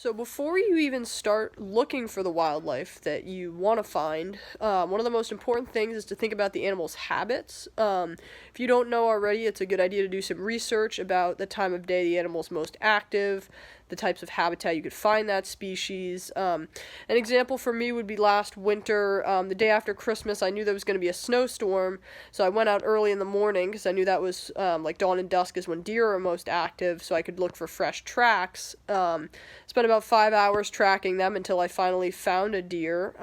So before you even start looking for the wildlife that you want to find, one of the most important things is to think about the animal's habits. If you don't know already, it's a good idea to do some research about the time of day the animal's most active, the types of habitat you could find that species. An example for me would be last winter, the day after Christmas. I knew there was going to be a snowstorm, so I went out early in the morning because I knew that was like dawn and dusk is when deer are most active, so I could look for fresh tracks. Spent about 5 hours tracking them until I finally found a deer,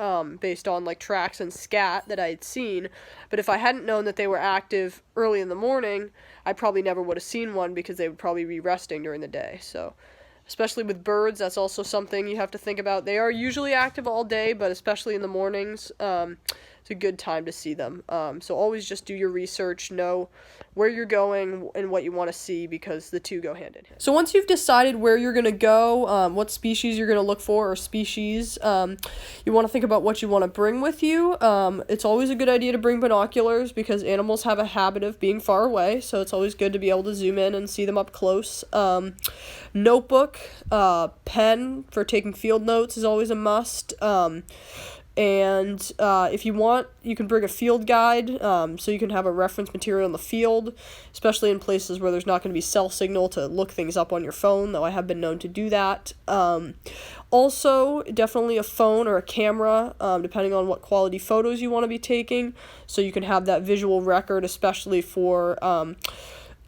based on like tracks and scat that I had seen. But if I hadn't known that they were active early in the morning, I probably never would have seen one because they would probably be resting during the day. So, especially with birds, that's also something you have to think about. They are usually active all day, but especially in the mornings, it's a good time to see them. So always just do your research, know where you're going and what you want to see, because the two go hand in hand. So once you've decided where you're going to go, what species you're going to look for, or species, you want to think about what you want to bring with you. It's always a good idea to bring binoculars because animals have a habit of being far away, so it's always good to be able to zoom in and see them up close. Notebook, pen for taking field notes is always a must. And if you want, you can bring a field guide, so you can have a reference material in the field, especially in places where there's not going to be cell signal to look things up on your phone, though I have been known to do that. Also, definitely a phone or a camera, depending on what quality photos you want to be taking, so you can have that visual record, especially for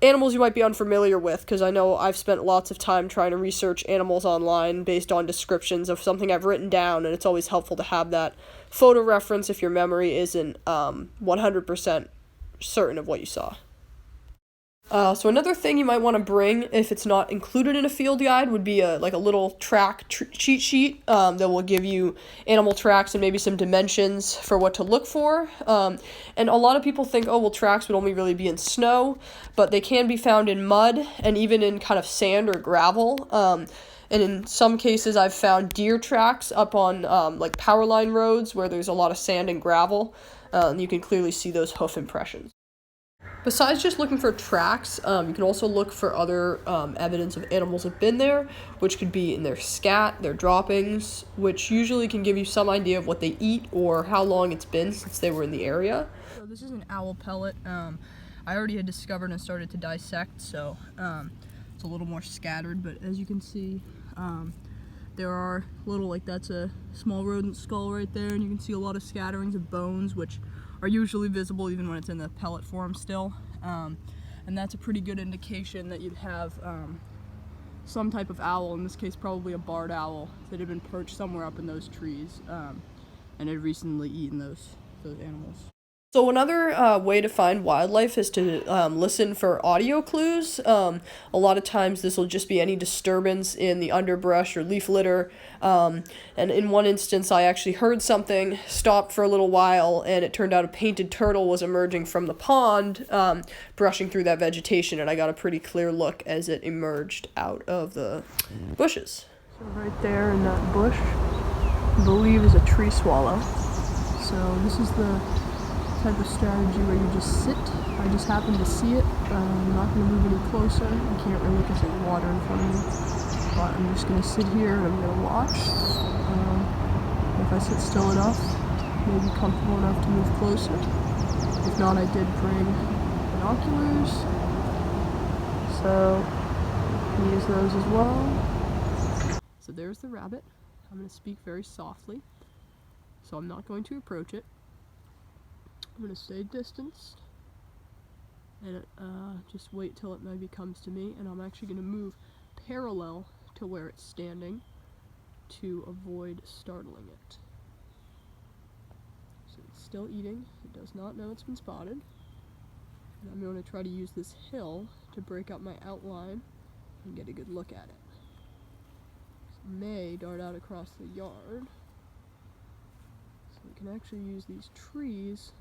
animals you might be unfamiliar with, because I know I've spent lots of time trying to research animals online based on descriptions of something I've written down, and it's always helpful to have that photo reference if your memory isn't 100% certain of what you saw. So another thing you might want to bring, if it's not included in a field guide, would be a little cheat sheet that will give you animal tracks and maybe some dimensions for what to look for. And a lot of people think, oh, well, tracks would only really be in snow, but they can be found in mud and even in kind of sand or gravel. And in some cases, I've found deer tracks up on like power line roads where there's a lot of sand and gravel. And you can clearly see those hoof impressions. Besides just looking for tracks, you can also look for other evidence of animals have been there, which could be in their scat, their droppings, which usually can give you some idea of what they eat or how long it's been since they were in the area. So this is an owl pellet. I already had discovered and started to dissect, so it's a little more scattered, but as you can see, there are little, that's a small rodent skull right there, and you can see a lot of scatterings of bones, which are usually visible even when it's in the pellet form still. And that's a pretty good indication that you'd have some type of owl, in this case probably a barred owl, that had been perched somewhere up in those trees and had recently eaten those animals. So another way to find wildlife is to listen for audio clues. A lot of times this will just be any disturbance in the underbrush or leaf litter. And in one instance, I actually heard something, stopped for a little while, and it turned out a painted turtle was emerging from the pond, brushing through that vegetation, and I got a pretty clear look as it emerged out of the bushes. So right there in that bush, I believe is a tree swallow. So this is the type of strategy where you just sit. I just happen to see it. I'm not going to move any closer. I can't really because there's water in front of me. But I'm just going to sit here and I'm going to watch. If I sit still enough, maybe comfortable enough to move closer. If not, I did bring binoculars. So use those as well. So there's the rabbit. I'm going to speak very softly. So I'm not going to approach it. I'm going to stay distanced and just wait till it maybe comes to me, and I'm actually going to move parallel to where it's standing to avoid startling it. So it's still eating. It does not know it's been spotted. And I'm going to try to use this hill to break up my outline and get a good look at it. It may dart out across the yard. So we can actually use these trees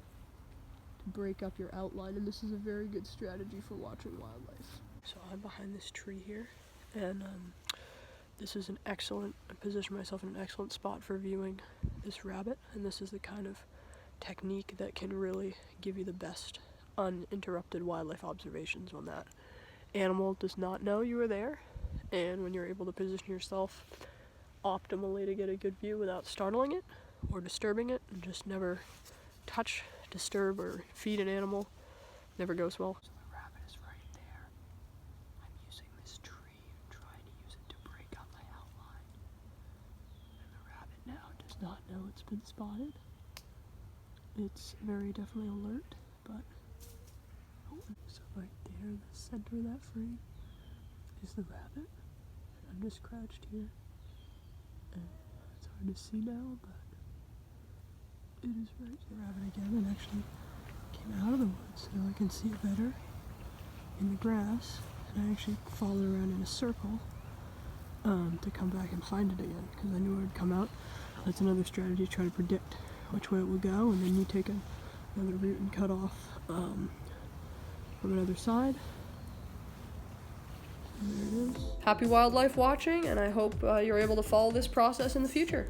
to break up your outline, and this is a very good strategy for watching wildlife. So I'm behind this tree here, and this is I position myself in an excellent spot for viewing this rabbit, and this is the kind of technique that can really give you the best uninterrupted wildlife observations when that animal does not know you are there, and when you're able to position yourself optimally to get a good view without startling it or disturbing it, and just never touch, disturb, or feed an animal. Never goes well. So the rabbit is right there. I'm using this tree and trying to use it to break up my outline. And the rabbit now does not know it's been spotted. It's very definitely alert, but so right there, the center of that frame is the rabbit. And I'm just crouched here. And it's hard to see now, but it is right. The rabbit again, and actually came out of the woods, so now I can see it better in the grass. And I actually followed around in a circle to come back and find it again, because I knew it would come out. That's another strategy, try to predict which way it will go, and then you take another route and cut off from another side. And there it is. Happy wildlife watching, and I hope you're able to follow this process in the future.